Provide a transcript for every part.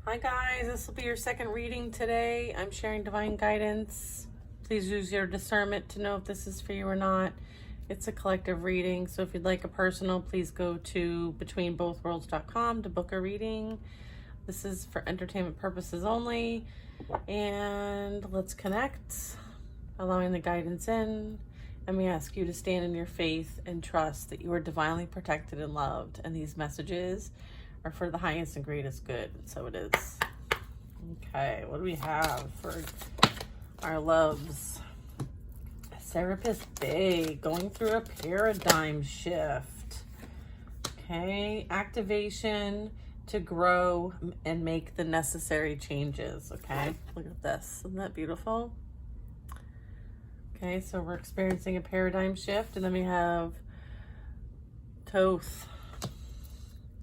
Hi guys, this will be your second reading today. I'm sharing divine guidance. Please use your discernment to know if this is for you or not. It's a collective reading, so if you'd like a personal, please go to betweenbothworlds.com to book a reading. This is for entertainment purposes only. And let's connect, allowing the guidance in. And we ask you to stand in your faith and trust that you are divinely protected and loved. And these messages are for the highest and greatest good. So it is. Okay, what do we have for our loves? Serapis Bay, going through a paradigm shift. Okay, activation to grow and make the necessary changes. Okay, look at this. Isn't that beautiful? Okay, so we're experiencing a paradigm shift. And then we have Thoth,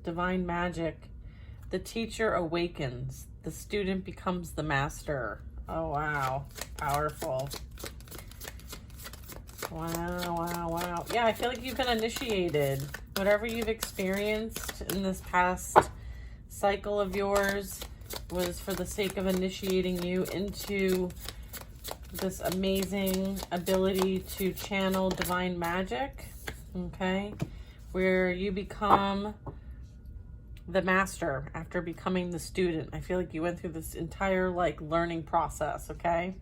divine magic. The teacher awakens. The student becomes the master. Oh, wow. Powerful. Wow, wow, wow. Yeah, I feel like you've been initiated. Whatever you've experienced in this past cycle of yours was for the sake of initiating you into this amazing ability to channel divine magic. Okay? Where you become the master after becoming the student. I feel like you went through this entire learning process, okay?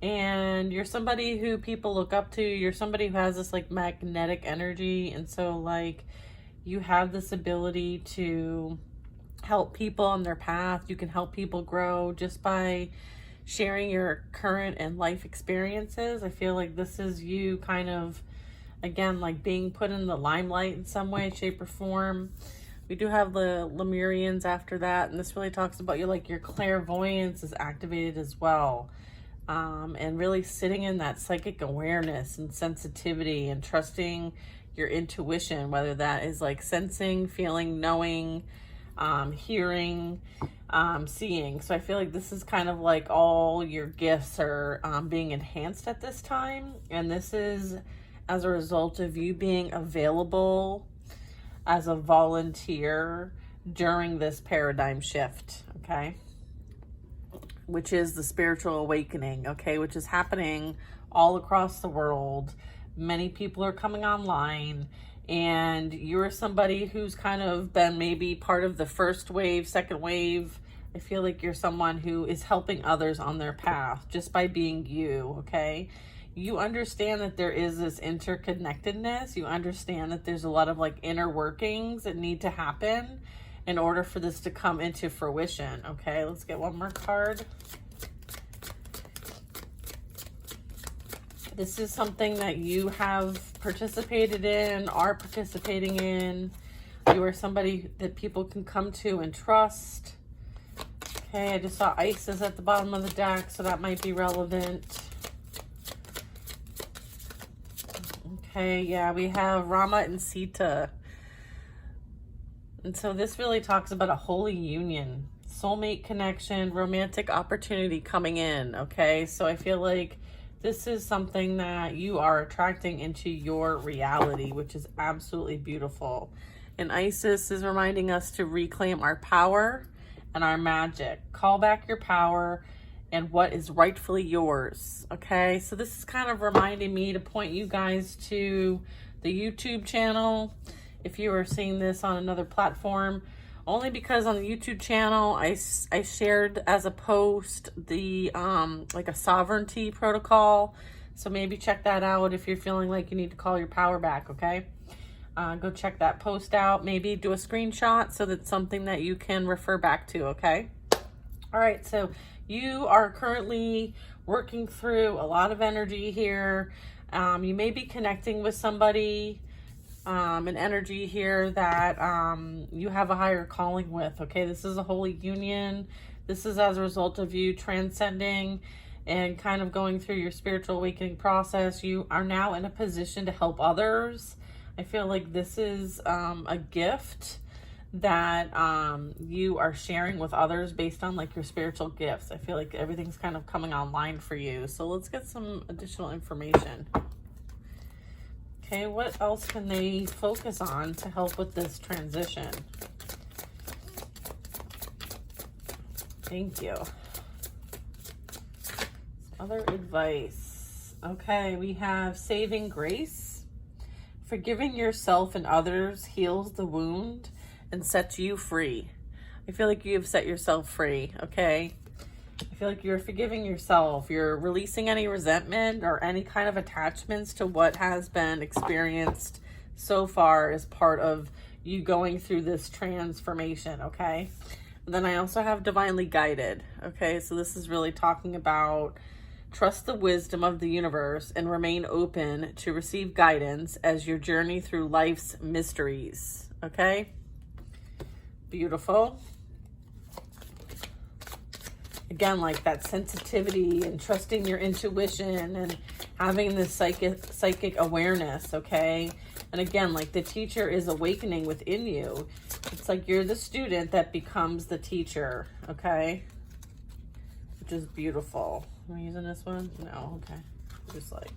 And you're somebody who people look up to. You're somebody who has this magnetic energy, and so you have this ability to help people on their path. You can help people grow just by sharing your current and life experiences. I feel like this is you kind of, again, being put in the limelight in some way, shape, or form. We do have the Lemurians after that, and this really talks about your clairvoyance is activated as well. And really sitting in that psychic awareness and sensitivity and trusting your intuition, whether that is sensing, feeling, knowing, hearing, seeing. So I feel like this is kind of all your gifts are being enhanced at this time. And this is as a result of you being available as a volunteer during this paradigm shift, okay? Which is the spiritual awakening, okay? Which is happening all across the world. Many people are coming online, and you're somebody who's kind of been maybe part of the first wave, second wave. I feel like you're someone who is helping others on their path just by being you, okay? You understand that there is this interconnectedness. You understand that there's a lot of inner workings that need to happen in order for this to come into fruition. Okay, let's get one more card. This is something that you have participated in, are participating in. You are somebody that people can come to and trust. Okay, I just saw Isis at the bottom of the deck, so that might be relevant. Okay, yeah, we have Rama and Sita. And so this really talks about a holy union, soulmate connection, romantic opportunity coming in, okay? So I feel like this is something that you are attracting into your reality, which is absolutely beautiful. And Isis is reminding us to reclaim our power and our magic. Call back your power and what is rightfully yours, okay? So this is kind of reminding me to point you guys to the YouTube channel if you are seeing this on another platform, only because on the YouTube channel, I shared as a post the, a sovereignty protocol. So maybe check that out if you're feeling like you need to call your power back, okay? Go check that post out. Maybe do a screenshot so that's something that you can refer back to, okay? All right, so you are currently working through a lot of energy here. You may be connecting with somebody, an energy here that you have a higher calling with, okay? This is a holy union. This is as a result of you transcending and kind of going through your spiritual awakening process. You are now in a position to help others. I feel like this is a gift that you are sharing with others based on your spiritual gifts. I feel like everything's kind of coming online for you. So let's get some additional information. Okay, what else can they focus on to help with this transition? Thank you. Other advice. Okay, we have saving grace. Forgiving yourself and others heals the wound and sets you free. I feel like you have set yourself free, okay? I feel like you're forgiving yourself. You're releasing any resentment or any kind of attachments to what has been experienced so far as part of you going through this transformation, okay? And then I also have divinely guided, okay? So this is really talking about trust the wisdom of the universe and remain open to receive guidance as your journey through life's mysteries, okay? Beautiful. Again, like that sensitivity and trusting your intuition and having this psychic awareness, okay? And again, like the teacher is awakening within you. It's like you're the student that becomes the teacher, okay? Which is beautiful. Am I using this one? No, okay. Just like,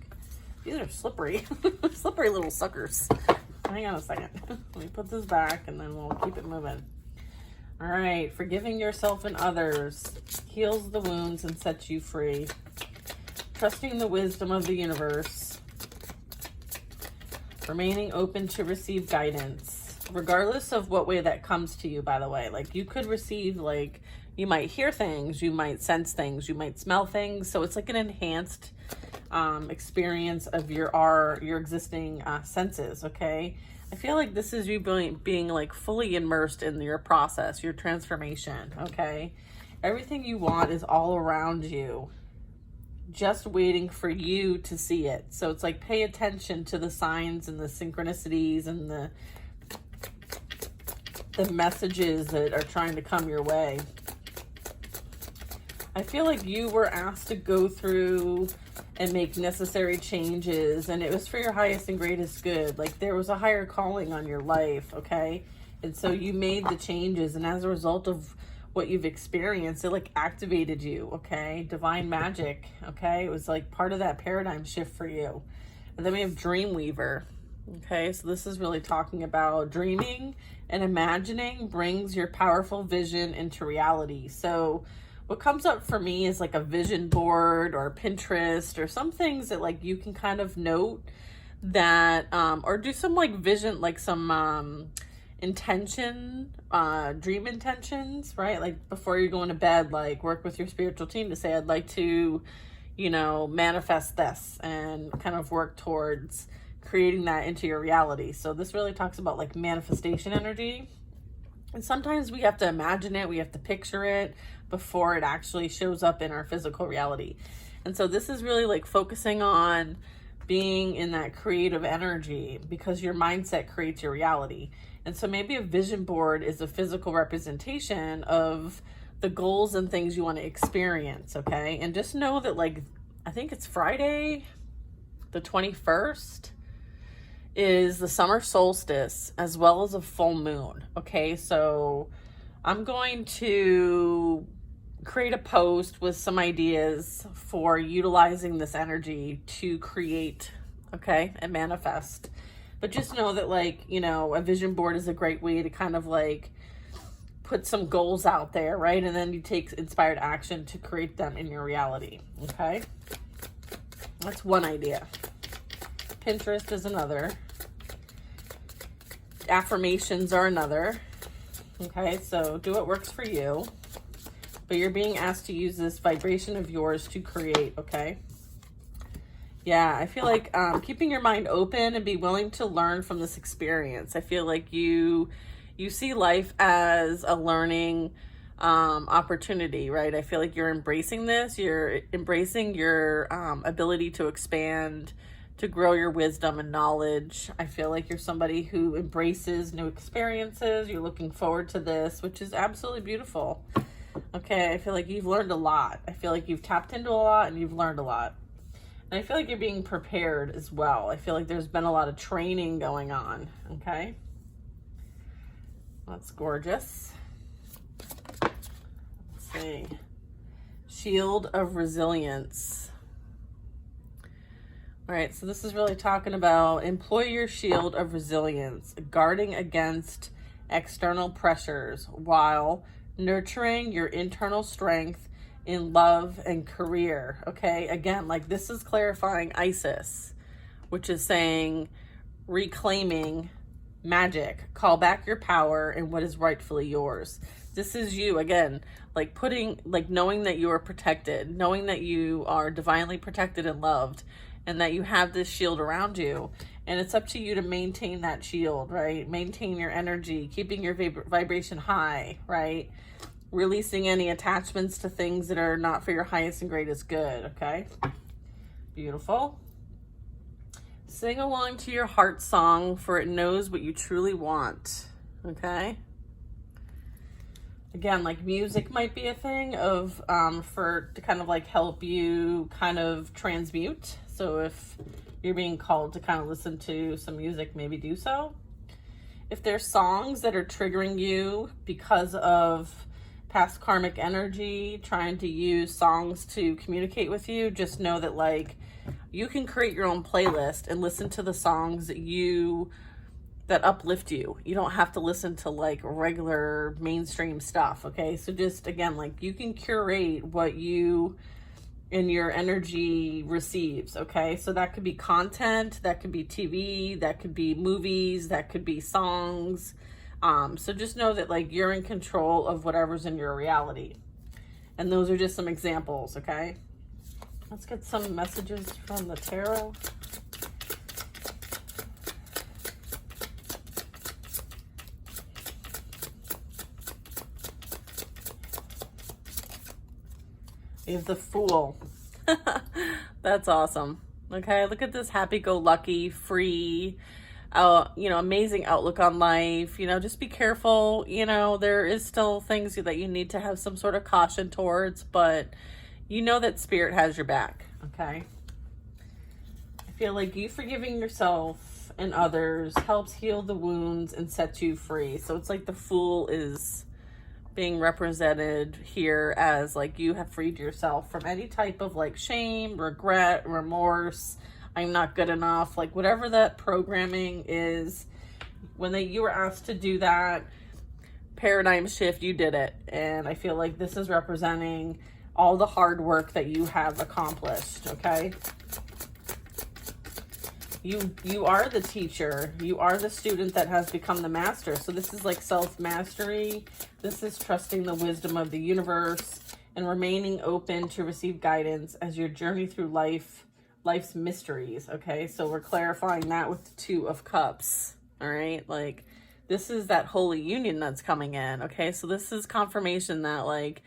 these are slippery. Slippery little suckers. Hang on a second. Let me put this back and then we'll keep it moving. All right, forgiving yourself and others heals the wounds and sets you free. Trusting the wisdom of the universe. Remaining open to receive guidance. Regardless of what way that comes to you, by the way. Like you could receive, like, you might hear things, you might sense things, you might smell things. So it's like an enhanced experience of your existing senses, okay? I feel like this is you being like fully immersed in your process, your transformation, okay? Everything you want is all around you, just waiting for you to see it. So it's like pay attention to the signs and the synchronicities and the messages that are trying to come your way. I feel like you were asked to go through and make necessary changes, and it was for your highest and greatest good. Like there was a higher calling on your life, okay? And so you made the changes, and as a result of what you've experienced, it like activated you, okay? Divine magic, okay? It was like part of that paradigm shift for you. And then we have Dreamweaver, okay? So this is really talking about dreaming and imagining brings your powerful vision into reality. So what comes up for me is like a vision board or Pinterest or some things that like you can kind of note that, or do some like vision, like some intention, dream intentions, right? Like before you're going to bed, like work with your spiritual team to say, I'd like to, you know, manifest this and kind of work towards creating that into your reality. So this really talks about like manifestation energy. And sometimes we have to imagine it, we have to picture it before it actually shows up in our physical reality. And so this is really like focusing on being in that creative energy because your mindset creates your reality. And so maybe a vision board is a physical representation of the goals and things you want to experience, okay? And just know that like, I think it's Friday, the 21st, is the summer solstice as well as a full moon, okay? So I'm going to create a post with some ideas for utilizing this energy to create, okay, and manifest. But just know that like, you know, a vision board is a great way to kind of like put some goals out there, right? And then you take inspired action to create them in your reality, okay? That's one idea. Pinterest is another. Affirmations are another. Okay, so do what works for you. But you're being asked to use this vibration of yours to create, okay? Yeah, I feel like keeping your mind open and be willing to learn from this experience. I feel like you see life as a learning opportunity, right? I feel like you're embracing this. You're embracing your ability to expand, to grow your wisdom and knowledge. I feel like you're somebody who embraces new experiences. You're looking forward to this, which is absolutely beautiful. Okay, I feel like you've learned a lot. I feel like you've tapped into a lot and you've learned a lot. And I feel like you're being prepared as well. I feel like there's been a lot of training going on, okay? That's gorgeous. Let's see. Shield of Resilience. All right, so this is really talking about employ your shield of resilience, guarding against external pressures while nurturing your internal strength in love and career. Okay, again, like this is clarifying Isis, which is saying reclaiming magic, call back your power and what is rightfully yours. This is you again, like knowing that you are protected, knowing that you are divinely protected and loved, and that you have this shield around you. And it's up to you to maintain that shield, right? Maintain your energy, keeping your vibration high, right? Releasing any attachments to things that are not for your highest and greatest good, okay? Beautiful. Sing along to your heart song, for it knows what you truly want, okay? Again, like music might be a thing of, to kind of like help you kind of transmute. So if you're being called to kind of listen to some music, maybe do so. If there's songs that are triggering you because of past karmic energy, trying to use songs to communicate with you, just know that like you can create your own playlist and listen to the songs that uplift you. You don't have to listen to like regular mainstream stuff, okay? So just again, like you can curate what you and your energy receives, okay? So that could be content, that could be TV, that could be movies, that could be songs. So just know that like you're in control of whatever's in your reality. And those are just some examples, okay? Let's get some messages from the tarot. We have the Fool. That's awesome. Okay, look at this happy-go-lucky, free, amazing outlook on life. Just be careful. There is still things that you need to have some sort of caution towards, but that Spirit has your back, okay? I feel like you forgiving yourself and others helps heal the wounds and sets you free. So it's like the Fool is being represented here as like you have freed yourself from any type of like shame, regret, remorse, I'm not good enough, like whatever that programming is. When you were asked to do that paradigm shift, you did it. And I feel like this is representing all the hard work that you have accomplished, okay? You are the teacher. You are the student that has become the master. So this is like self-mastery. This is trusting the wisdom of the universe and remaining open to receive guidance as your journey through life's mysteries, okay? So we're clarifying that with the Two of Cups, all right? Like, this is that holy union that's coming in, okay? So this is confirmation that, like,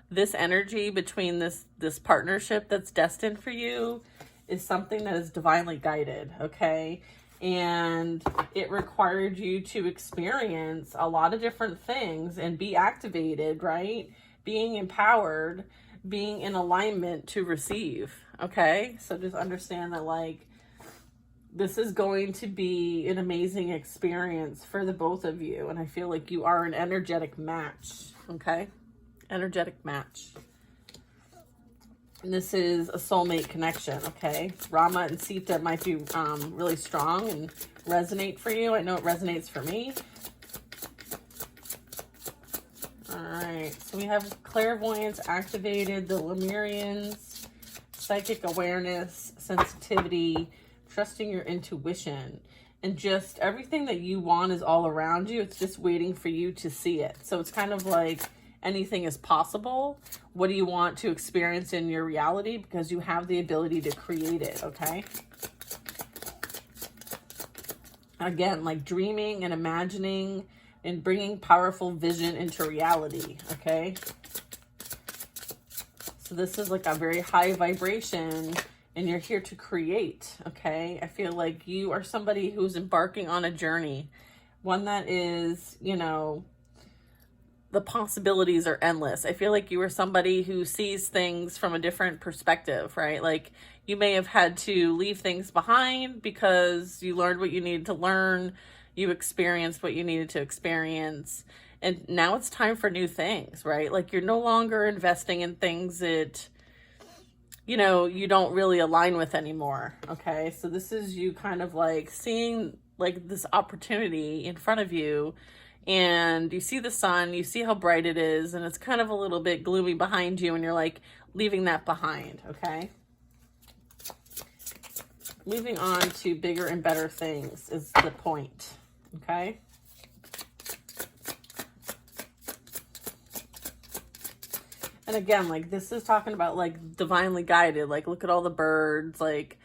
this energy between this partnership that's destined for you is something that is divinely guided, okay? And it required you to experience a lot of different things and be activated, right? Being empowered, being in alignment to receive, okay? So just understand that, like, this is going to be an amazing experience for the both of you. And I feel like you are an energetic match, okay? Energetic match. And this is a soulmate connection, okay? Rama and Sita might be really strong and resonate for you. I know it resonates for me. All right, so we have clairvoyance activated, the Lemurians, psychic awareness, sensitivity, trusting your intuition, and just everything that you want is all around you. It's just waiting for you to see it. So it's kind of like anything is possible. What do you want to experience in your reality? Because you have the ability to create it, okay? Again, like dreaming and imagining and bringing powerful vision into reality, okay? So this is like a very high vibration and you're here to create, okay? I feel like you are somebody who's embarking on a journey, one that is, the possibilities are endless. I feel like you are somebody who sees things from a different perspective, right? Like you may have had to leave things behind because you learned what you needed to learn. You experienced what you needed to experience. And now it's time for new things, right? Like you're no longer investing in things that, you don't really align with anymore. Okay. So this is you kind of like seeing like this opportunity in front of you and you see the sun, you see how bright it is, and it's kind of a little bit gloomy behind you, and you're like leaving that behind, okay? Moving on to bigger and better things is the point, okay? And again, like, this is talking about, like, divinely guided. Like, look at all the birds, like,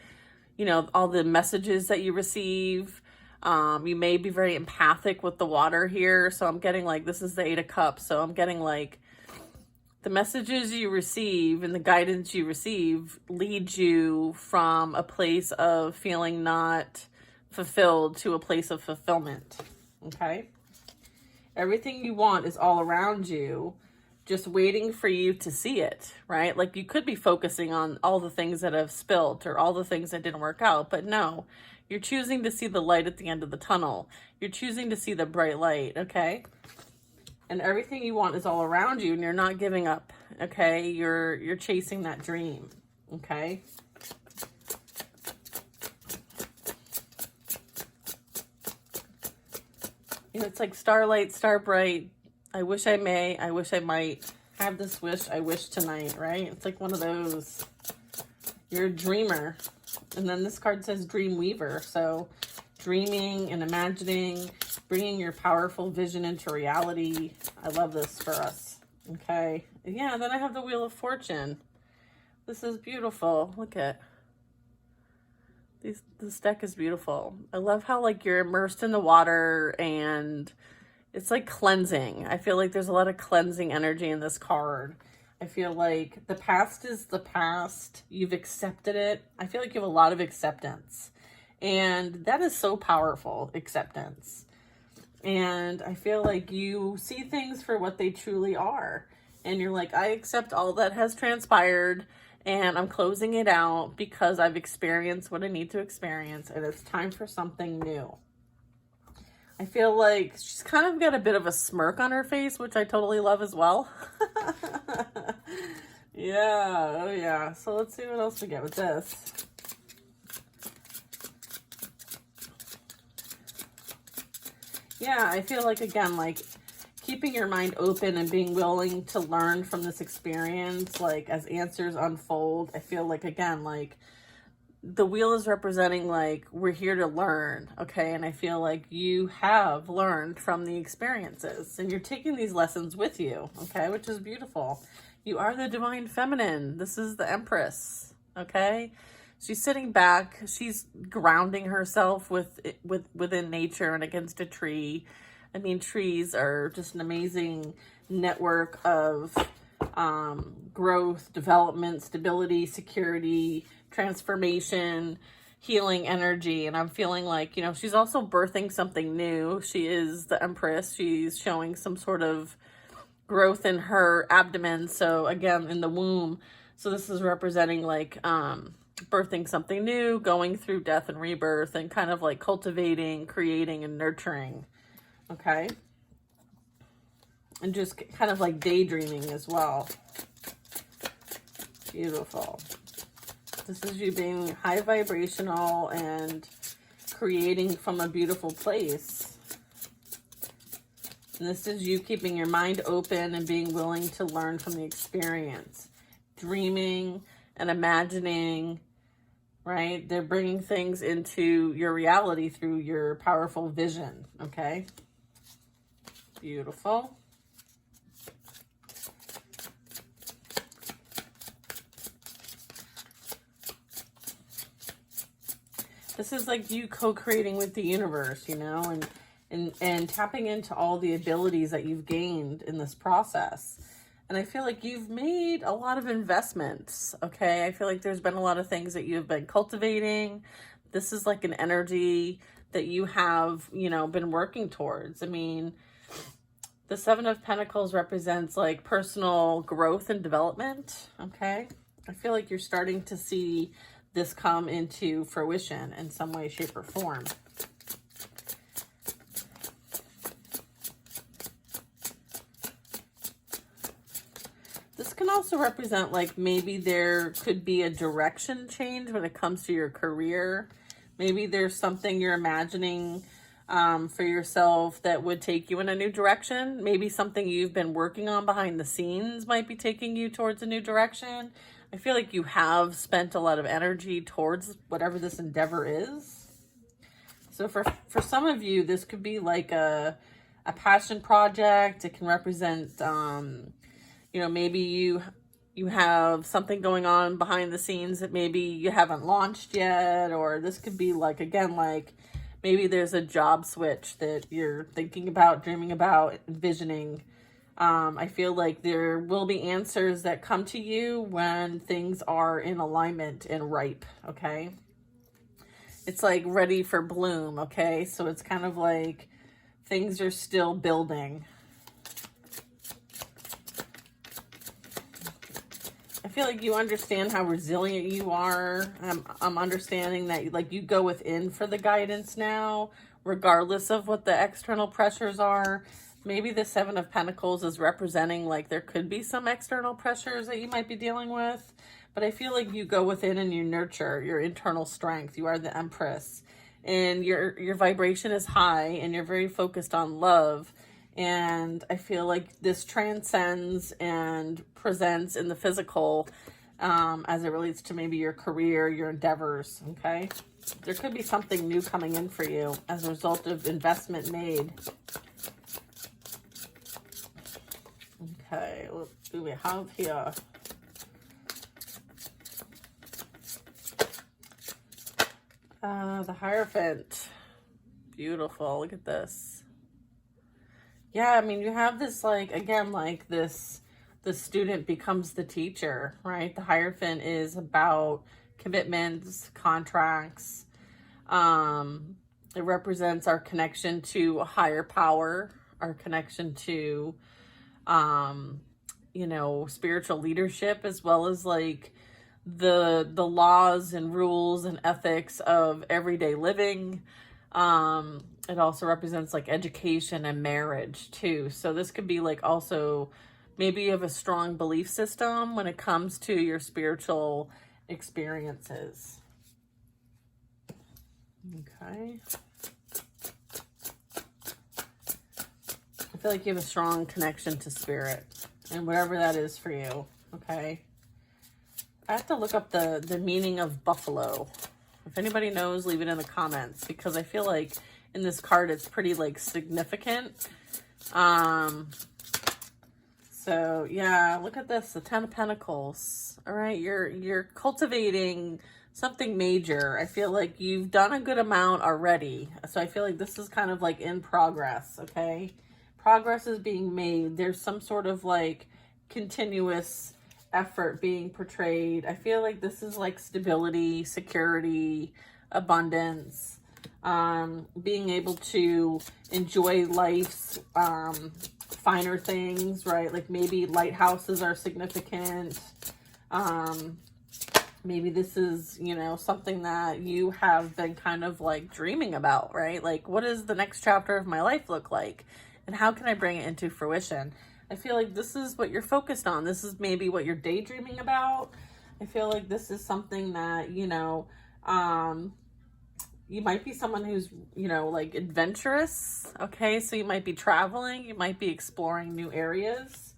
you know, all the messages that you receive. You may be very empathic with the water here. So I'm getting, like, this is the 8 of Cups. So I'm getting, like, the messages you receive and the guidance you receive leads you from a place of feeling not fulfilled to a place of fulfillment, okay? Everything you want is all around you, just waiting for you to see it, right? Like, you could be focusing on all the things that have spilled or all the things that didn't work out, but no, you're choosing to see the light at the end of the tunnel. You're choosing to see the bright light, okay? And everything you want is all around you, and you're not giving up, okay? You're chasing that dream, okay? You know, it's like starlight, star bright. I wish I may, I wish I might have this wish, I wish tonight, right? It's like one of those, you're a dreamer. And then this card says dream weaver. So dreaming and imagining, bringing your powerful vision into reality. I love this for us, okay? Yeah, then I have the Wheel of Fortune. This is beautiful. Look at this deck is beautiful. I love how, like, you're immersed in the water and it's like cleansing. I feel like there's a lot of cleansing energy in this card. I feel like the past is the past. You've accepted it. I feel like you have a lot of acceptance. And that is so powerful, acceptance. And I feel like you see things for what they truly are. And you're like, I accept all that has transpired, and I'm closing it out because I've experienced what I need to experience, and it's time for something new. I feel like she's kind of got a bit of a smirk on her face, which I totally love as well. Yeah, oh yeah. So let's see what else we get with this. Yeah, I feel like, again, like, keeping your mind open and being willing to learn from this experience, like, as answers unfold. I feel like, again, like, the wheel is representing, like, we're here to learn, okay? And I feel like you have learned from the experiences, and you're taking these lessons with you, okay? Which is beautiful. You are the divine feminine. This is the Empress, okay? She's sitting back. She's grounding herself within nature and against a tree. I mean, trees are just an amazing network of growth, development, stability, security, transformation, healing energy. And I'm feeling like, you know, she's also birthing something new. She is the Empress. She's showing some sort of growth in her abdomen. So again, in the womb. So this is representing, like, birthing something new, going through death and rebirth, and kind of like cultivating, creating, and nurturing. Okay. And just kind of like daydreaming as well. Beautiful. This is you being high vibrational and creating from a beautiful place. And this is you keeping your mind open and being willing to learn from the experience. Dreaming and imagining, right? They're bringing things into your reality through your powerful vision, okay? Beautiful. This is like you co-creating with the universe, you know, and tapping into all the abilities that you've gained in this process. And I feel like you've made a lot of investments, okay? I feel like there's been a lot of things that you've been cultivating. This is like an energy that you have, you know, been working towards. I mean, the Seven of Pentacles represents like personal growth and development, okay? I feel like you're starting to see this come into fruition in some way, shape, or form. This can also represent, like, maybe there could be a direction change when it comes to your career. Maybe there's something you're imagining for yourself that would take you in a new direction. Maybe something you've been working on behind the scenes might be taking you towards a new direction. I feel like you have spent a lot of energy towards whatever this endeavor is. So for some of you, this could be like a passion project. It can represent, you know, maybe you have something going on behind the scenes that maybe you haven't launched yet, or this could be like, again, like maybe there's a job switch that you're thinking about, dreaming about, envisioning. I feel like there will be answers that come to you when things are in alignment and ripe, okay? It's like ready for bloom, okay? So it's kind of like things are still building. I feel like you understand how resilient you are. I'm understanding that like you go within for the guidance now, regardless of what the external pressures are. Maybe the Seven of Pentacles is representing like there could be some external pressures that you might be dealing with. But I feel like you go within and you nurture your internal strength. You are the Empress. And your vibration is high and you're very focused on love. And I feel like this transcends and presents in the physical as it relates to maybe your career, your endeavors, okay? There could be something new coming in for you as a result of investment made. Okay, what do we have here? The Hierophant. Beautiful. Look at this. Yeah, I mean, you have this, like, again, like this, the student becomes the teacher, right? The Hierophant is about commitments, contracts. It represents our connection to a higher power, our connection to, you know, spiritual leadership, as well as like the laws and rules and ethics of everyday living. It also represents like education and marriage too. So this could be like also maybe you have a strong belief system when it comes to your spiritual experiences. Okay. I feel like you have a strong connection to spirit and whatever that is for you. Okay. I have to look up the meaning of buffalo. If anybody knows, leave it in the comments, because I feel like in this card it's pretty like significant. So yeah, look at this, the Ten of Pentacles. All right, you're cultivating something major. I feel like you've done a good amount already. So I feel like this is kind of like in progress, okay? Progress is being made. There's some sort of like continuous effort being portrayed. I feel like this is like stability, security, abundance, being able to enjoy life's finer things, right? Like maybe lighthouses are significant. Maybe this is, you know, something that you have been kind of like dreaming about, right? Like, what does the next chapter of my life look like? And how can I bring it into fruition? I feel like this is what you're focused on. This is maybe what you're daydreaming about. I feel like this is something that, you know, you might be someone who's, you know, like adventurous. Okay. So you might be traveling. You might be exploring new areas,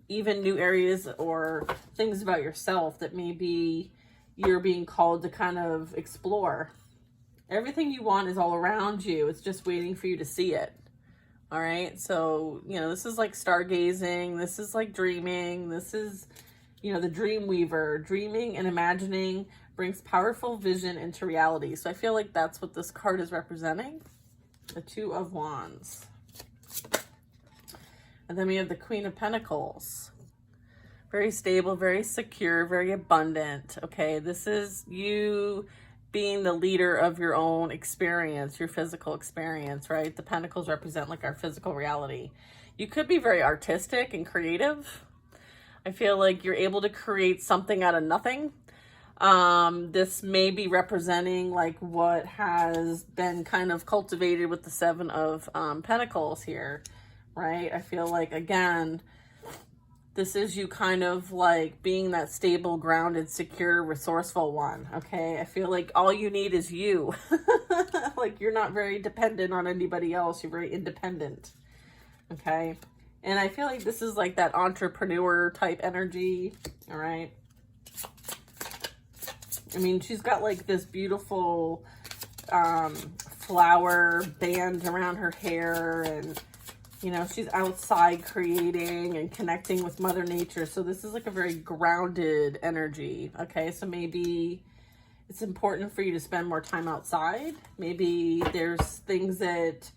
even new areas or things about yourself that maybe you're being called to kind of explore. Everything you want is all around you. It's just waiting for you to see it. All right. So, you know, this is like stargazing. This is like dreaming. This is, you know, the dream weaver. Dreaming and imagining brings powerful vision into reality. So I feel like that's what this card is representing. The Two of Wands. And then we have the Queen of Pentacles. Very stable, very secure, very abundant. Okay. This is you being the leader of your own experience, your physical experience, right? The pentacles represent like our physical reality. You could be very artistic and creative. I feel like you're able to create something out of nothing. This may be representing like what has been kind of cultivated with the Seven of Pentacles here, right? I feel like, again, this is you kind of like being that stable, grounded, secure, resourceful one, okay? I feel like all you need is you. Like you're not very dependent on anybody else. You're very independent. Okay. And I feel like this is like that entrepreneur type energy. All right. I mean, she's got like this beautiful flower band around her hair, and you know, she's outside creating and connecting with Mother Nature. So this is like a very grounded energy. Okay, so maybe it's important for you to spend more time outside. Maybe there's things that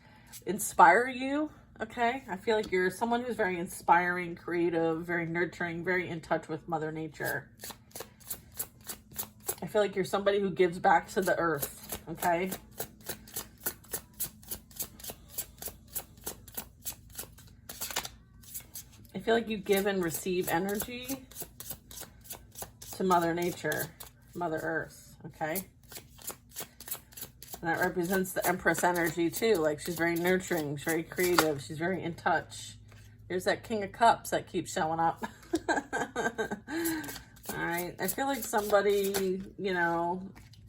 inspire you. Okay, I feel like you're someone who's very inspiring, creative, very nurturing, very in touch with Mother Nature. I feel like you're somebody who gives back to the earth. Okay. I feel like you give and receive energy to Mother Nature, Mother Earth, okay? And that represents the Empress energy too. Like she's very nurturing, she's very creative, she's very in touch. There's that King of Cups that keeps showing up. All right, I feel like somebody, you know,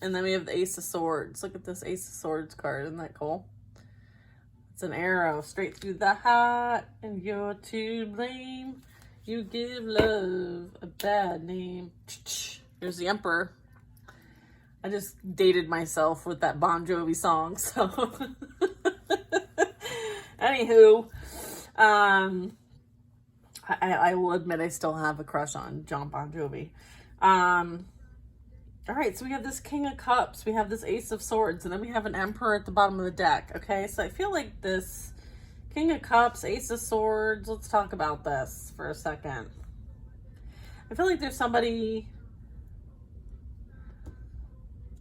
and then we have the Ace of Swords. Look at this Ace of Swords card, isn't that cool? It's an arrow straight through the heart, and you're to blame. You give love a bad name. There's the Emperor. I just dated myself with that Bon Jovi song, so. Anywho, I will admit I still have a crush on John Bon Jovi. All right, so we have this King of Cups, we have this Ace of Swords, and then we have an Emperor at the bottom of the deck, okay? So I feel like this King of Cups, Ace of Swords, let's talk about this for a second. I feel like there's somebody,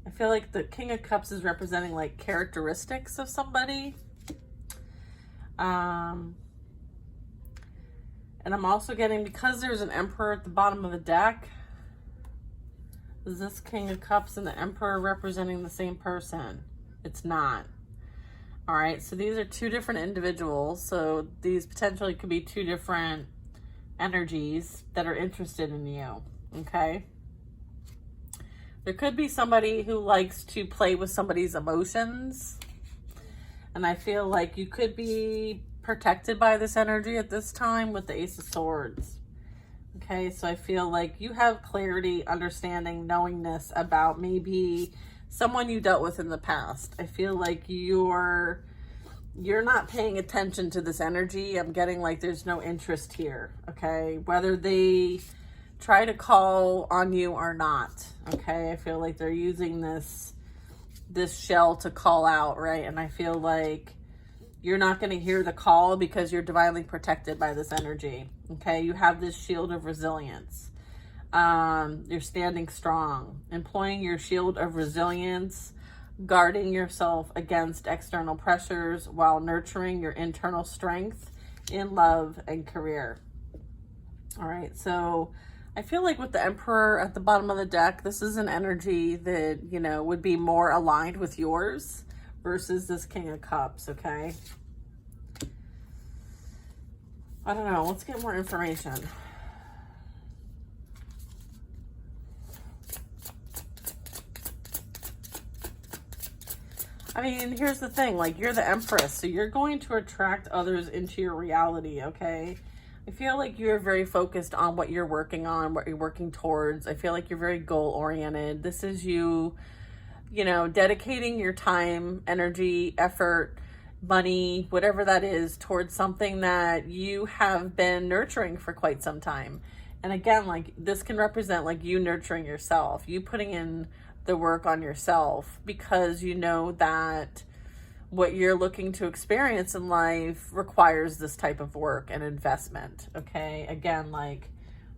I feel like the King of Cups is representing like characteristics of somebody. And I'm also getting, because there's an Emperor at the bottom of the deck, is this King of Cups and the Emperor representing the same person? It's not. All right, so these are two different individuals. So these potentially could be two different energies that are interested in you, okay? There could be somebody who likes to play with somebody's emotions. And I feel like you could be protected by this energy at this time with the Ace of Swords. Okay, so I feel like you have clarity, understanding, knowingness about maybe someone you dealt with in the past. I feel like you're not paying attention to this energy. I'm getting like there's no interest here, okay? Whether they try to call on you or not, okay? I feel like they're using this shell to call out, right? And I feel like you're not going to hear the call because you're divinely protected by this energy. Okay, you have this shield of resilience. You're standing strong, employing your shield of resilience, guarding yourself against external pressures while nurturing your internal strength in love and career. All right, so I feel like with the Emperor at the bottom of the deck, this is an energy that, you know, would be more aligned with yours versus this King of Cups, okay? I don't know. Let's get more information. I mean, here's the thing. Like, you're the Empress, so you're going to attract others into your reality, okay? I feel like you're very focused on what you're working on, what you're working towards. I feel like you're very goal-oriented. This is you, you know, dedicating your time, energy, effort, money, whatever that is, towards something that you have been nurturing for quite some time. And again, like this can represent like you nurturing yourself, you putting in the work on yourself because you know that what you're looking to experience in life requires this type of work and investment. Okay, again, like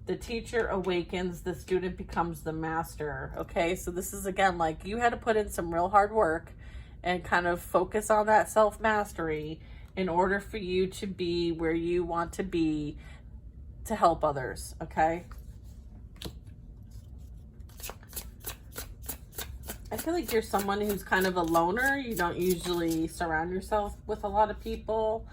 the teacher awakens, the student becomes the master. Okay, so this is again like you had to put in some real hard work and kind of focus on that self-mastery in order for you to be where you want to be to help others, okay? I feel like you're someone who's kind of a loner. You don't usually surround yourself with a lot of people.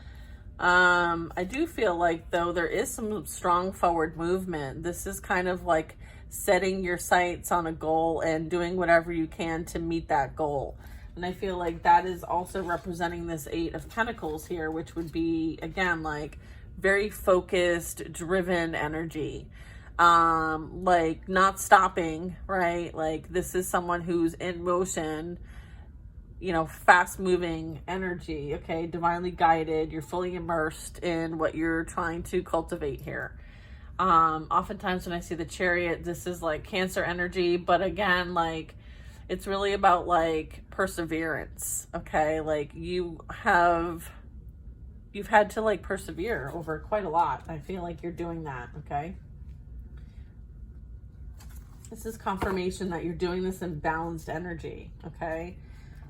I do feel like, though, there is some strong forward movement. This is kind of like setting your sights on a goal and doing whatever you can to meet that goal. And I feel like that is also representing this Eight of Pentacles here, which would be, again, like very focused, driven energy. Like not stopping, right? Like this is someone who's in motion, you know, fast moving energy, okay? Divinely guided. You're fully immersed in what you're trying to cultivate here. Oftentimes when I see the Chariot, this is like Cancer energy, but again, like it's really about like perseverance, okay? Like you've had to like persevere over quite a lot. I feel like you're doing that, okay? This is confirmation that you're doing this in balanced energy, okay?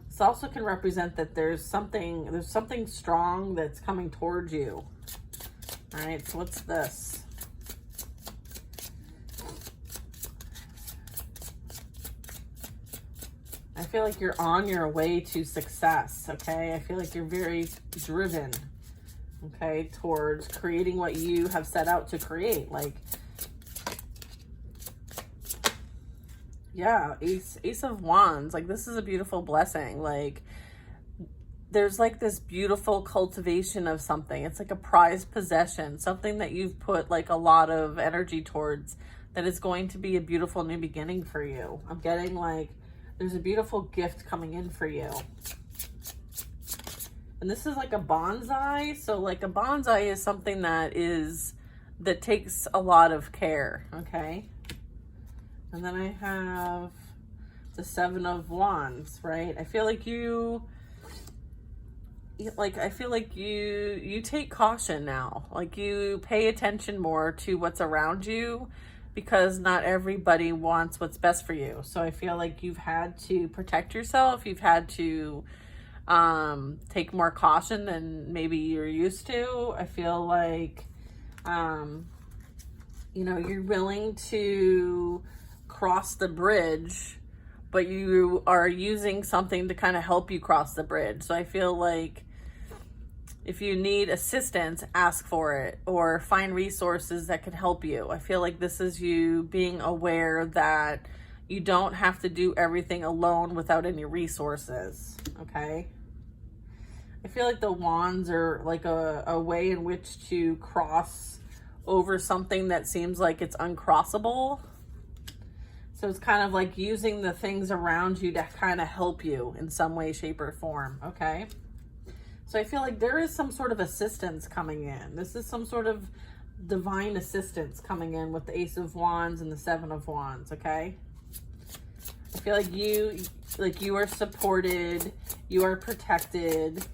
This also can represent that there's something strong that's coming towards you. All right, so what's this? I feel like you're on your way to success, okay? I feel like you're very driven, okay, towards creating what you have set out to create. Like, yeah, Ace of Wands. Like, this is a beautiful blessing. Like, there's like this beautiful cultivation of something. It's like a prized possession, something that you've put like a lot of energy towards, that is going to be a beautiful new beginning for you. I'm getting like, there's a beautiful gift coming in for you. And this is like a bonsai. So like a bonsai is something that takes a lot of care, okay? And then I have the Seven of Wands, right? I feel like you take caution now. Like you pay attention more to what's around you, because not everybody wants what's best for you. So I feel like you've had to protect yourself. You've had to take more caution than maybe you're used to. I feel like, you know, you're willing to cross the bridge, but you are using something to kind of help you cross the bridge. So I feel like if you need assistance, ask for it, or find resources that could help you. I feel like this is you being aware that you don't have to do everything alone without any resources, okay? I feel like the wands are like a way in which to cross over something that seems like it's uncrossable. So it's kind of like using the things around you to kind of help you in some way, shape, or form, okay? So I feel like there is some sort of assistance coming in. This is some sort of divine assistance coming in with the Ace of Wands and the Seven of Wands, okay? I feel like you are supported, you are protected,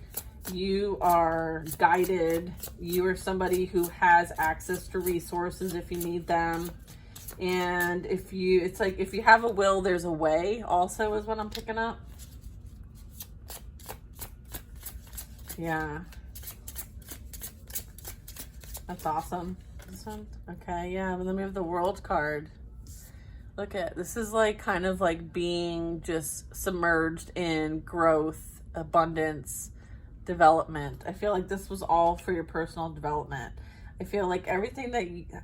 you are guided, you are somebody who has access to resources if you need them. And it's like if you have a will, there's a way also, is what I'm picking up. Yeah. That's awesome. This one? Okay, yeah, but then we have the World card. Look at, this is like kind of like being just submerged in growth, abundance, development. I feel like this was all for your personal development. I feel like everything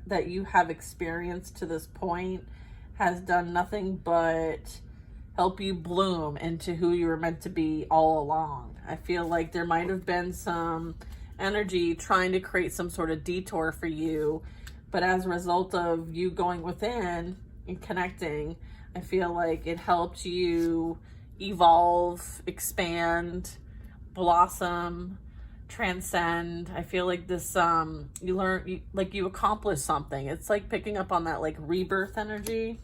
that you have experienced to this point has done nothing but help you bloom into who you were meant to be all along. I feel like there might have been some energy trying to create some sort of detour for you, but as a result of you going within and connecting, I feel like it helped you evolve, expand, blossom, transcend. I feel like this, you accomplished something. It's like picking up on that like rebirth energy.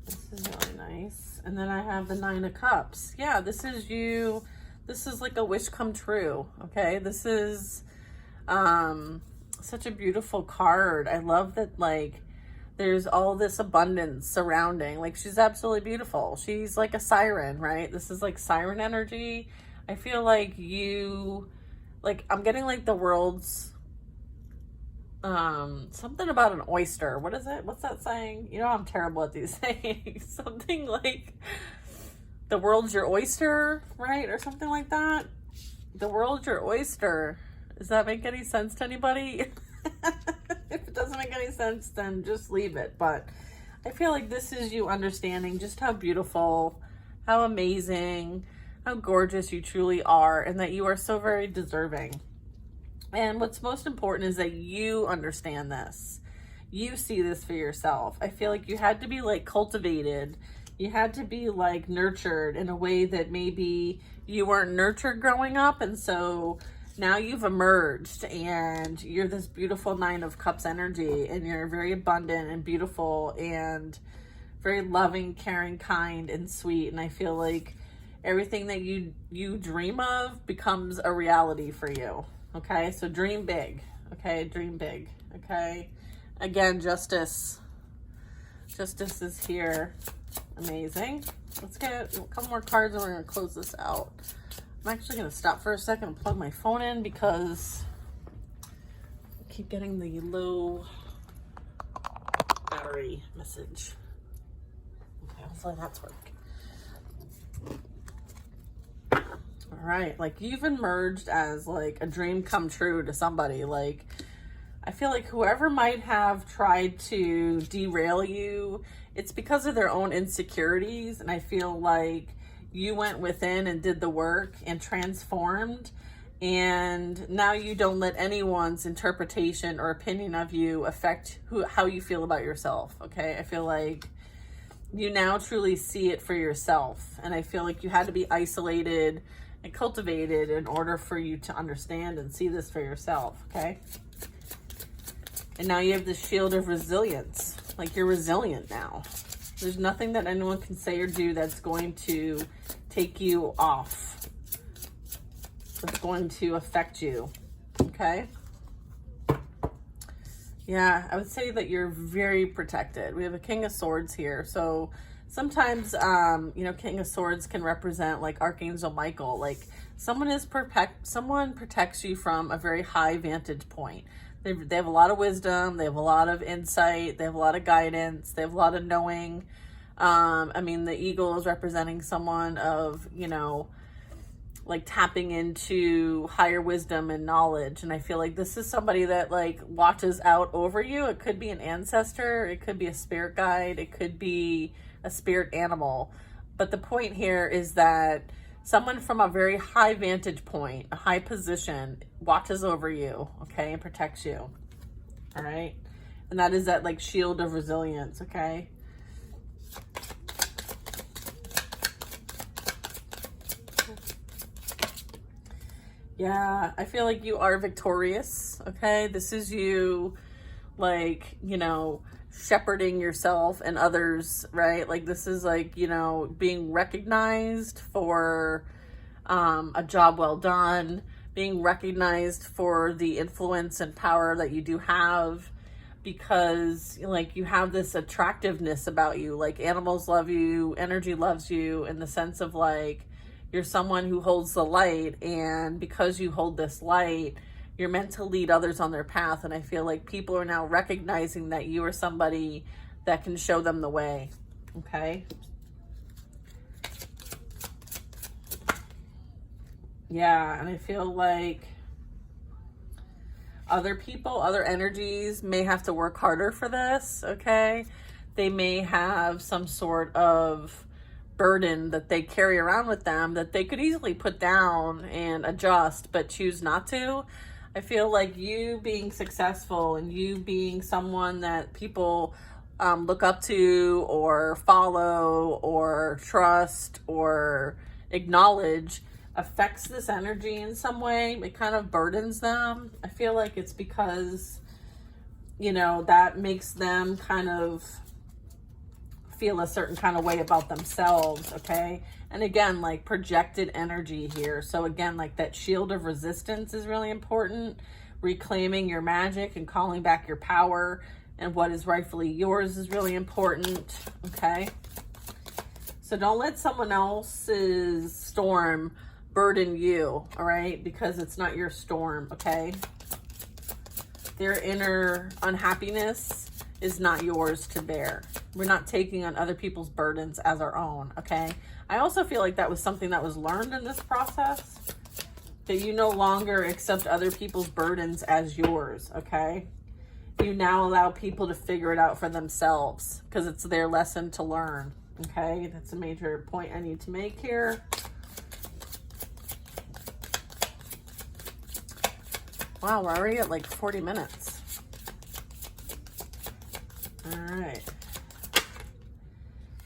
This is really nice. And then I have the Nine of Cups. Yeah, this is you. This is like a wish come true. Okay, this is such a beautiful card. I love that, like, there's all this abundance surrounding. Like, she's absolutely beautiful. She's like a siren, right? This is like siren energy. I feel like I'm getting like the world's, something about an oyster. What is it? What's that saying? You know, I'm terrible at these things. Something like the world's your oyster, right? Or something like that. The world's your oyster. Does that make any sense to anybody? If it doesn't make any sense, then just leave it. But I feel like this is you understanding just how beautiful, how amazing, how gorgeous you truly are, and that you are so very deserving. And what's most important is that you understand this. You see this for yourself. I feel like you had to be like cultivated. You had to be like nurtured in a way that maybe you weren't nurtured growing up. And so now you've emerged and you're this beautiful Nine of Cups energy, and you're very abundant and beautiful and very loving, caring, kind, and sweet. And I feel like everything that you dream of becomes a reality for you. Okay, so dream big. Okay, dream big. Okay, again, justice. Justice is here. Amazing. Let's get a couple more cards and we're going to close this out. I'm actually going to stop for a second and plug my phone in because I keep getting the low battery message. Okay, hopefully that's working. All right, like you've emerged as like a dream come true to somebody. Like, I feel like whoever might have tried to derail you, it's because of their own insecurities. And I feel like you went within and did the work and transformed. And now you don't let anyone's interpretation or opinion of you affect how you feel about yourself. Okay, I feel like you now truly see it for yourself. And I feel like you had to be isolated and cultivated in order for you to understand and see this for yourself, okay? And now you have the shield of resilience. Like, you're resilient now. There's nothing that anyone can say or do that's going to take you off, that's going to affect you, okay? Yeah, I would say that you're very protected. We have a King of Swords here, so sometimes, you know, King of Swords can represent like Archangel Michael. Like someone protects you from a very high vantage point. They have a lot of wisdom. They have a lot of insight. They have a lot of guidance. They have a lot of knowing. I mean, the eagle is representing someone of, you know, like tapping into higher wisdom and knowledge. And I feel like this is somebody that like watches out over you. It could be an ancestor. It could be a spirit guide. It could be a spirit animal. But the point here is that someone from a very high vantage point, a high position, watches over you, okay, and protects you. All right. And that is that like shield of resilience, okay? Yeah, I feel like you are victorious, okay? This is you, like, you know, shepherding yourself and others, right? Like, this is like, you know, being recognized for a job well done, being recognized for the influence and power that you do have, because like you have this attractiveness about you. Like, animals love you, energy loves you, in the sense of like you're someone who holds the light, and because you hold this light, you're meant to lead others on their path. And I feel like people are now recognizing that you are somebody that can show them the way, okay? Yeah, and I feel like other people, other energies may have to work harder for this, okay? They may have some sort of burden that they carry around with them that they could easily put down and adjust, but choose not to. I feel like you being successful and you being someone that people look up to or follow or trust or acknowledge affects this energy in some way. It kind of burdens them. I feel like it's because, you know, that makes them kind of feel a certain kind of way about themselves, okay? And again, like projected energy here. So again, like that shield of resistance is really important. Reclaiming your magic and calling back your power and what is rightfully yours is really important, okay? So don't let someone else's storm burden you, all right? Because it's not your storm, okay? Their inner unhappiness is not yours to bear. We're not taking on other people's burdens as our own, okay? I also feel like that was something that was learned in this process, that you no longer accept other people's burdens as yours, okay? you now allow people to figure it out for themselves because it's their lesson to learn. Okay, that's a major point I need to make here. Wow, we're already at like 40 minutes. All right.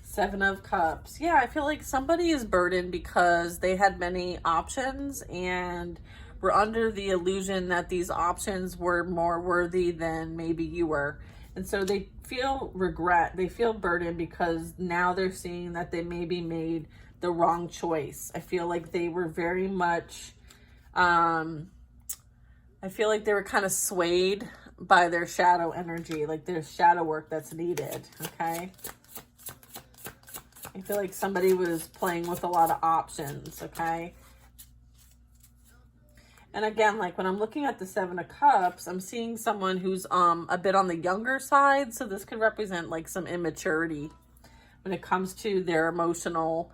Seven of Cups. Yeah, I feel like somebody is burdened because they had many options and were under the illusion that these options were more worthy than maybe you were. And so they feel regret. They feel burdened because now they're seeing that they maybe made the wrong choice. I feel like they were very much, I feel like they were kind of swayed by their shadow energy, like there's shadow work that's needed, okay? I feel like somebody was playing with a lot of options, okay? And again, like when I'm looking at the Seven of Cups, I'm seeing someone who's a bit on the younger side. So this could represent like some immaturity when it comes to their emotional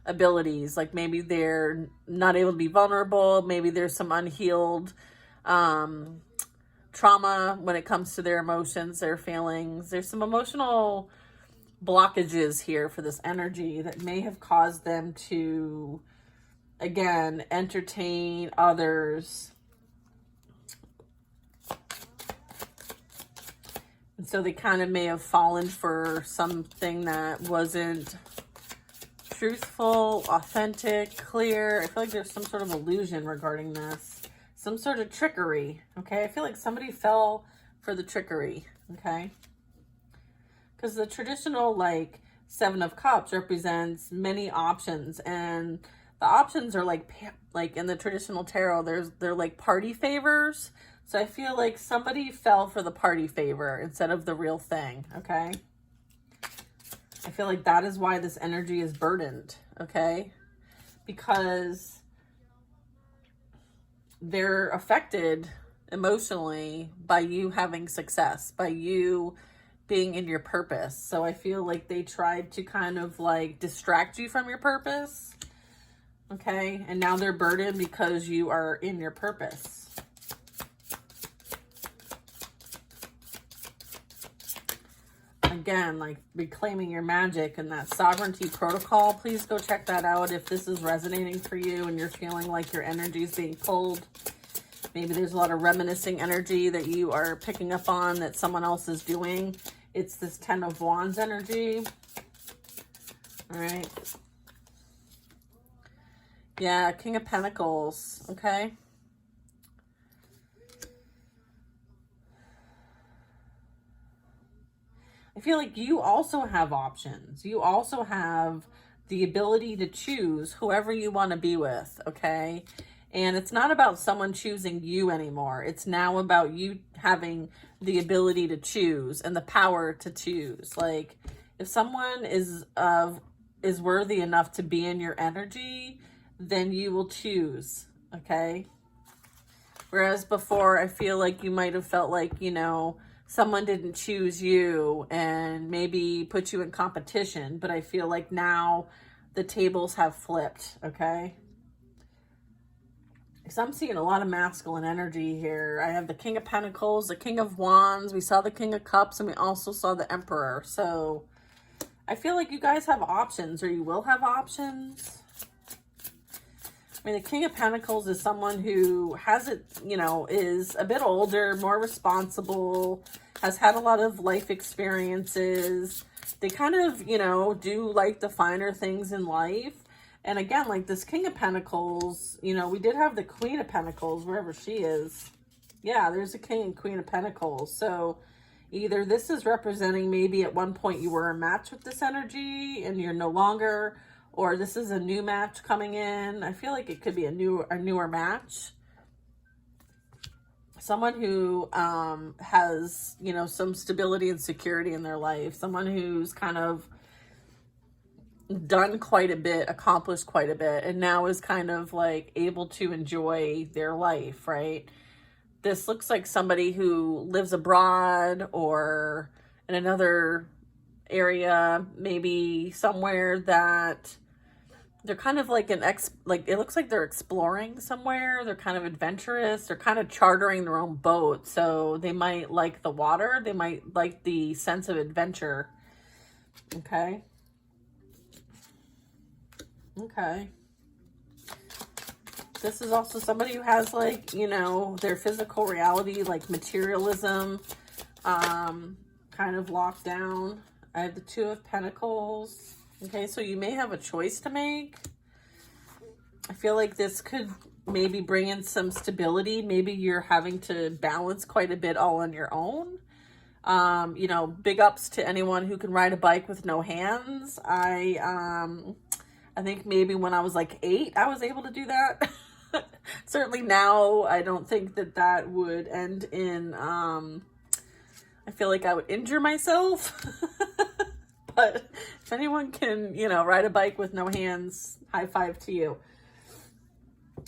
abilities. Like maybe they're not able to be vulnerable. Maybe there's some unhealed trauma when it comes to their emotions, their feelings. There's some emotional blockages here for this energy that may have caused them to, again, entertain others. And so they kind of may have fallen for something that wasn't truthful, authentic, clear. I feel like there's some sort of illusion regarding this. Some sort of trickery, okay? I feel like somebody fell for the trickery, okay? Because the traditional, like, Seven of Cups represents many options, and the options are like in the traditional tarot, they're like party favors. So I feel like somebody fell for the party favor instead of the real thing, okay? I feel like that is why this energy is burdened, okay? Because they're affected emotionally by you having success, by you being in your purpose. So I feel like they tried to kind of like distract you from your purpose. Okay. And now they're burdened because you are in your purpose. Again, like reclaiming your magic and that sovereignty protocol. Please go check that out if this is resonating for you and you're feeling like your energy is being pulled. Maybe there's a lot of reminiscing energy that you are picking up on that someone else is doing. It's this Ten of Wands energy. All right. Yeah, King of Pentacles. Okay. I feel like you also have options. You also have the ability to choose whoever you want to be with, okay? And it's not about someone choosing you anymore. It's now about you having the ability to choose and the power to choose. Like, if someone is worthy enough to be in your energy, then you will choose, okay? Whereas before, I feel like you might have felt like, you know, someone didn't choose you and maybe put you in competition. But I feel like now the tables have flipped, okay? Because I'm seeing a lot of masculine energy here. I have the King of Pentacles, the King of Wands. We saw the King of Cups, and we also saw the Emperor. So I feel like you guys have options, or you will have options. I mean, the King of Pentacles is someone who has it, you know, is a bit older, more responsible, has had a lot of life experiences. They kind of, you know, do like the finer things in life. And again, like this King of Pentacles, you know, we did have the Queen of Pentacles, wherever she is. Yeah, there's a King and Queen of Pentacles. So either this is representing maybe at one point you were a match with this energy and you're no longer, or this is a new match coming in. I feel like it could be a newer match. Someone who has, you know, some stability and security in their life. Someone who's kind of done quite a bit, accomplished quite a bit, and now is kind of like able to enjoy their life, right? This looks like somebody who lives abroad or in another area, maybe somewhere that they're kind of like it looks like they're exploring somewhere. They're kind of adventurous. They're kind of chartering their own boat. So they might like the water. They might like the sense of adventure. Okay. Okay. This is also somebody who has, like, you know, their physical reality, like materialism, kind of locked down. I have the Two of Pentacles. Okay, so you may have a choice to make. I feel like this could maybe bring in some stability. Maybe you're having to balance quite a bit all on your own. You know, big ups to anyone who can ride a bike with no hands. I think maybe when I was like 8, I was able to do that. Certainly now, I don't think that that would end in, I feel like I would injure myself. But if anyone can, you know, ride a bike with no hands, high five to you.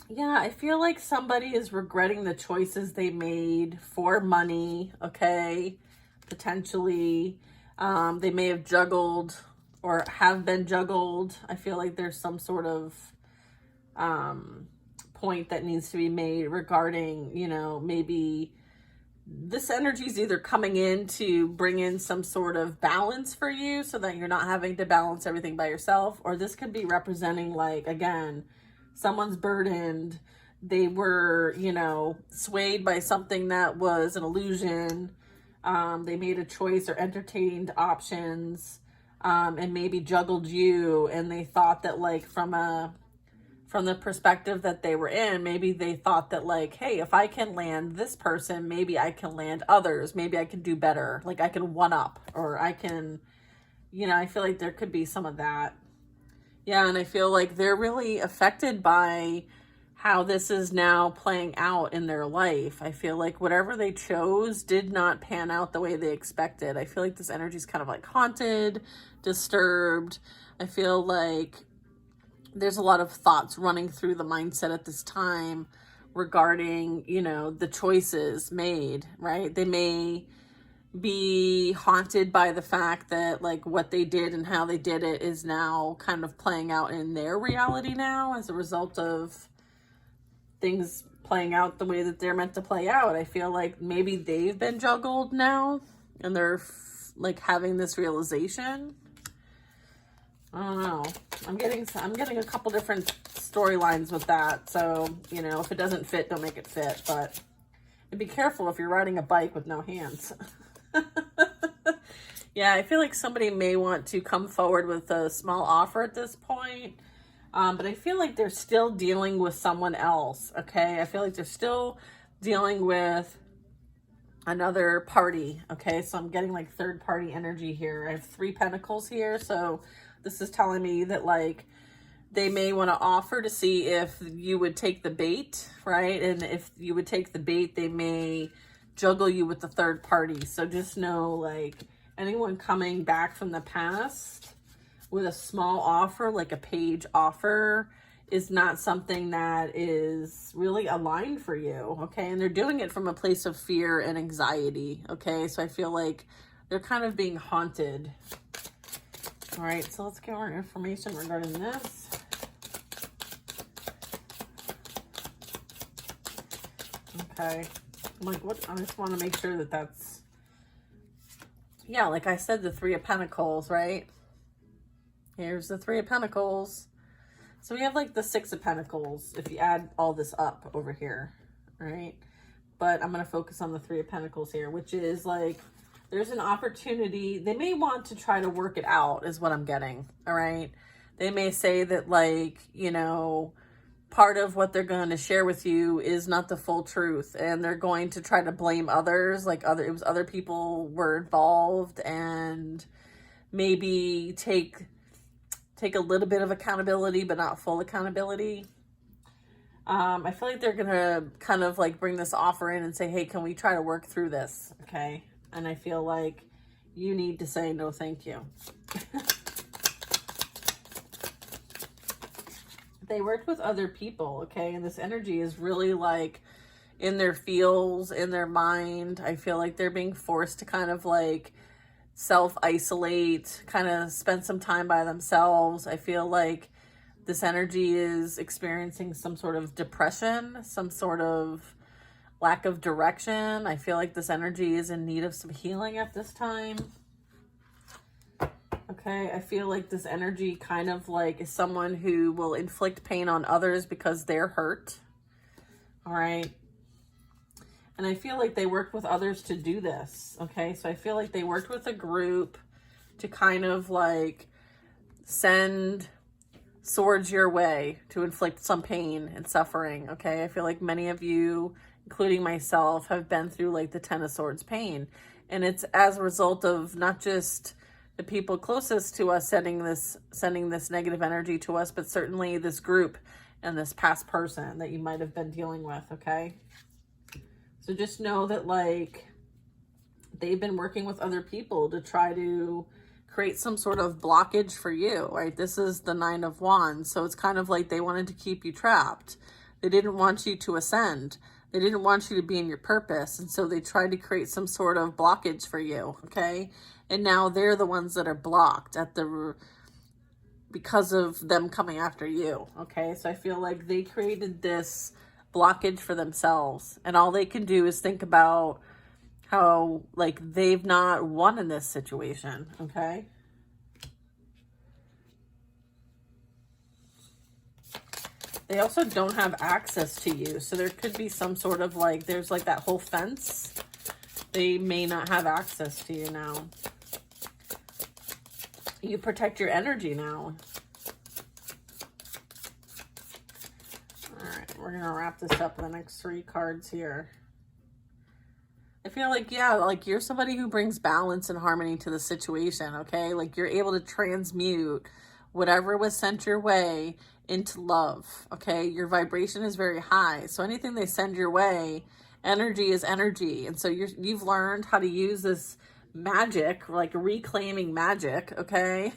Yeah, I feel like somebody is regretting the choices they made for money, okay? Potentially. They may have juggled or have been juggled. I feel like there's some sort of point that needs to be made regarding, you know, maybe this energy is either coming in to bring in some sort of balance for you so that you're not having to balance everything by yourself, or this could be representing, like, again, someone's burdened. They were, you know, swayed by something that was an illusion. They made a choice or entertained options, and maybe juggled you, and they thought that, like, from the perspective that they were in, maybe they thought that, like, hey, if I can land this person, maybe I can land others. Maybe I can do better. Like, I can one up, or I can, you know, I feel like there could be some of that. Yeah, and I feel like they're really affected by how this is now playing out in their life. I feel like whatever they chose did not pan out the way they expected. I feel like this energy is kind of like haunted, disturbed. I feel like there's a lot of thoughts running through the mindset at this time regarding, you know, the choices made, right? They may be haunted by the fact that, like, what they did and how they did it is now kind of playing out in their reality now as a result of things playing out the way that they're meant to play out. I feel like maybe they've been juggled now and they're like having this realization. I don't know. I'm getting a couple different storylines with that. So, you know, if it doesn't fit, don't make it fit. But and be careful if you're riding a bike with no hands. Yeah, I feel like somebody may want to come forward with a small offer at this point. But I feel like they're still dealing with someone else, okay? I feel like they're still dealing with another party, okay? So I'm getting, like, third-party energy here. I have 3 pentacles here, so this is telling me that, like, they may want to offer to see if you would take the bait, right? And if you would take the bait, they may juggle you with the third party. So just know, like, anyone coming back from the past with a small offer, like a page offer, is not something that is really aligned for you, okay? And they're doing it from a place of fear and anxiety, okay? So I feel like they're kind of being haunted. All right, so let's get more information regarding this. Okay, like, what? I just want to make sure that that's, yeah, like I said, the 3 of Pentacles, right? Here's the 3 of Pentacles. So we have, like, the 6 of Pentacles if you add all this up over here, right? But I'm going to focus on the 3 of Pentacles here, which is, like, there's an opportunity. They may want to try to work it out is what I'm getting, all right? They may say that, like, you know, part of what they're going to share with you is not the full truth, and they're going to try to blame others, like it was other people were involved, and maybe take a little bit of accountability, but not full accountability. I feel like they're going to kind of, like, bring this offer in and say, hey, can we try to work through this? Okay. And I feel like you need to say no, thank you. They worked with other people, okay? And this energy is really, like, in their feels, in their mind. I feel like they're being forced to kind of, like, self-isolate, kind of spend some time by themselves. I feel like This energy is experiencing some sort of depression, some sort of lack of direction. I feel like this energy is in need of some healing at this time. Okay, I feel like this energy kind of like is someone who will inflict pain on others because they're hurt. All right. And I feel like they worked with others to do this. Okay, so I feel like they worked with a group to kind of like send swords your way to inflict some pain and suffering. Okay, I feel like many of you, including myself, have been through like the Ten of Swords pain. And it's as a result of not just the people closest to us sending this negative energy to us, but certainly this group and this past person that you might have been dealing with, okay? So just know that like they've been working with other people to try to create some sort of blockage for you, right? This is the Nine of Wands. So it's kind of like they wanted to keep you trapped. They didn't want you to ascend. They didn't want you to be in your purpose. And so they tried to create some sort of blockage for you, okay? And now they're the ones that are blocked because of them coming after you, okay? So I feel like they created this blockage for themselves. And all they can do is think about how, like, they've not won in this situation, okay? They also don't have access to you. So there could be some sort of, like, there's, like, that whole fence. They may not have access to you now. You protect your energy now. All right, we're going to wrap this up with the next 3 cards here. I feel like, yeah, like you're somebody who brings balance and harmony to the situation, okay? Like you're able to transmute whatever was sent your way into love, okay? Your vibration is very high. So anything they send your way, energy is energy. And so you've learned how to use this magic, like reclaiming magic, okay?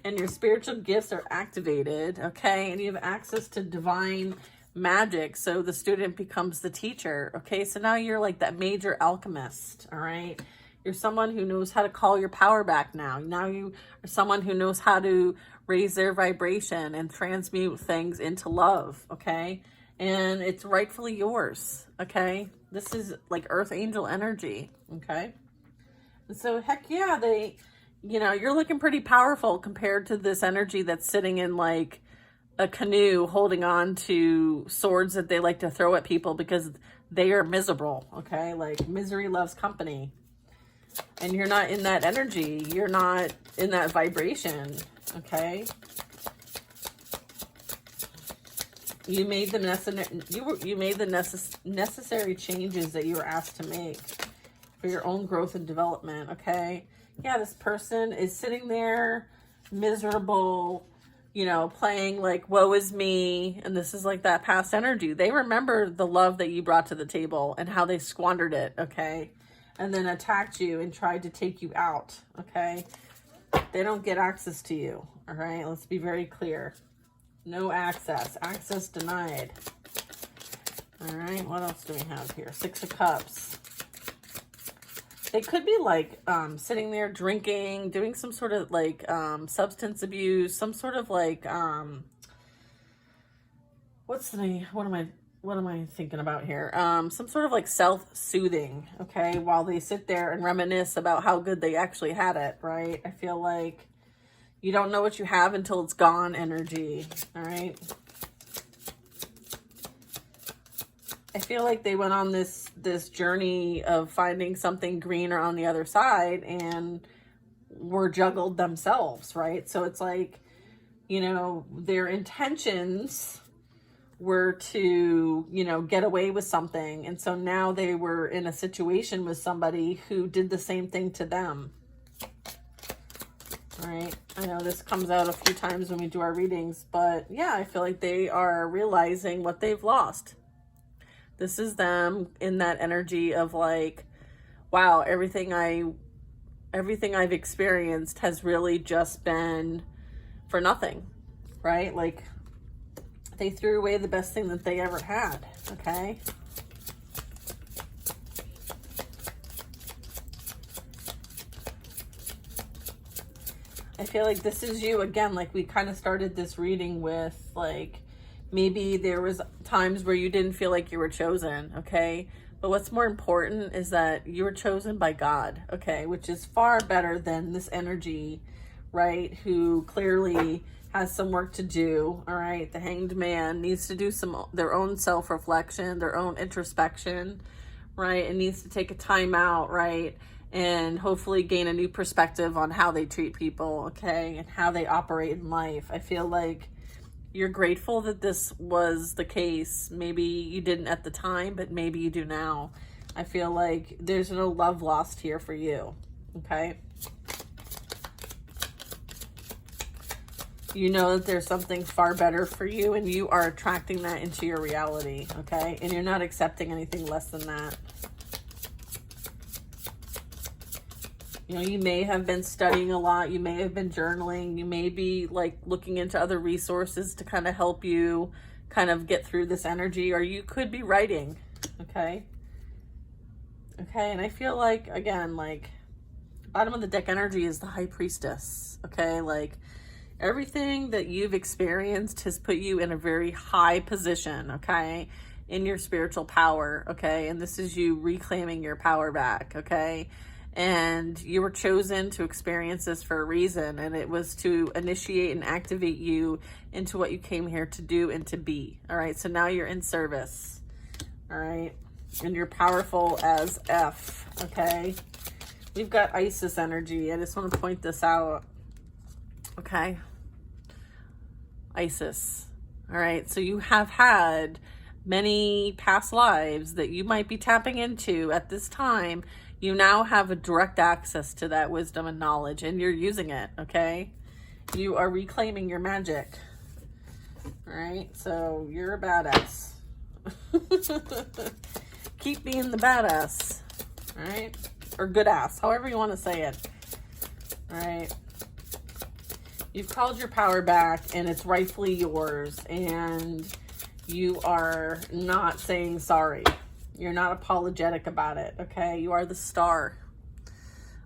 And your spiritual gifts are activated, okay? And you have access to divine magic, so the student becomes the teacher, okay? So now you're like that major alchemist, all right? You're someone who knows how to call your power back now. Now you are someone who knows how to raise their vibration and transmute things into love, okay? And it's rightfully yours, okay? This is like earth angel energy, okay? And so, heck yeah, you're looking pretty powerful compared to this energy that's sitting in like a canoe holding on to swords that they like to throw at people because they are miserable, okay? Like misery loves company. And you're not in that energy. You're not in that vibration, okay? You made the necessary changes that you were asked to make for your own growth and development, okay? Yeah, this person is sitting there miserable, playing like, woe is me. And this is like that past energy. They remember the love that you brought to the table and how they squandered it, okay? And then attacked you and tried to take you out, okay? They don't get access to you, all right? Let's be very clear. No access. Access denied. All right, what else do we have here? 6 of Cups. They could be like sitting there drinking, doing some sort of like substance abuse, some sort of like what am I thinking about here? Some sort of like self-soothing, okay, while they sit there and reminisce about how good they actually had it, right? I feel like you don't know what you have until it's gone energy, all right? I feel like they went on this journey of finding something greener on the other side and were juggled themselves, right? So it's like, their intentions were to, get away with something. And so now they were in a situation with somebody who did the same thing to them. All right. I know this comes out a few times when we do our readings, but yeah, I feel like they are realizing what they've lost. This is them in that energy of like, wow, everything I've experienced has really just been for nothing, right? Like they threw away the best thing that they ever had, okay? I feel like this is you again, like we kind of started this reading with, like, maybe there was times where you didn't feel like you were chosen, okay? But what's more important is that you were chosen by God, okay? Which is far better than this energy, right? Who clearly has some work to do, all right? The Hanged Man needs to do their own self-reflection, their own introspection, right? It needs to take a time out, right? And hopefully gain a new perspective on how they treat people, okay? And how they operate in life. I feel like you're grateful that this was the case. Maybe you didn't at the time, but maybe you do now. I feel like there's no love lost here for you, okay? You know that there's something far better for you, and you are attracting that into your reality, okay? And you're not accepting anything less than that. You know, you may have been studying a lot. You may have been journaling. You may be like looking into other resources to kind of help you kind of get through this energy, or you could be writing, okay? Okay, and I feel like, again, like bottom of the deck energy is the High Priestess, okay? Like everything that you've experienced has put you in a very high position, okay? In your spiritual power, okay? And this is you reclaiming your power back, okay? And you were chosen to experience this for a reason, and it was to initiate and activate you into what you came here to do and to be. All right, so now you're in service. All right, and you're powerful as F. Okay, we've got Isis energy. I just want to point this out. Okay, Isis. All right, so you have had many past lives that you might be tapping into at this time. You now have a direct access to that wisdom and knowledge, and you're using it, okay? You are reclaiming your magic. All right, so you're a badass. Keep being the badass, all right? Or good ass, however you want to say it, all right? You've called your power back, and it's rightfully yours, and you are not saying sorry. You're not apologetic about it, okay? You are the star,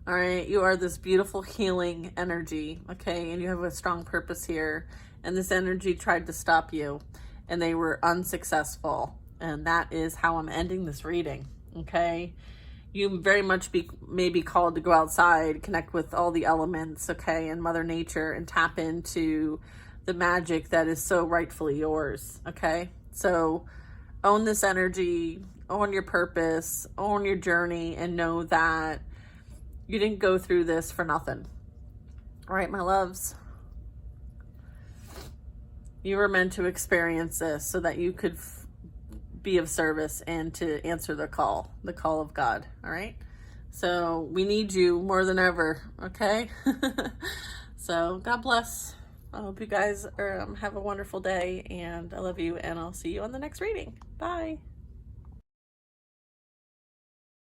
all right? You are this beautiful healing energy, okay? And you have a strong purpose here. And this energy tried to stop you, and they were unsuccessful. And that is how I'm ending this reading, okay? You very much may be called to go outside, connect with all the elements, okay? And Mother Nature, and tap into the magic that is so rightfully yours, okay? So own this energy, own your purpose, own your journey, and know that you didn't go through this for nothing. All right, my loves. You were meant to experience this so that you could be of service and to answer the call of God. All right. So we need you more than ever. Okay. So God bless. I hope you guys have a wonderful day, and I love you, and I'll see you on the next reading. Bye.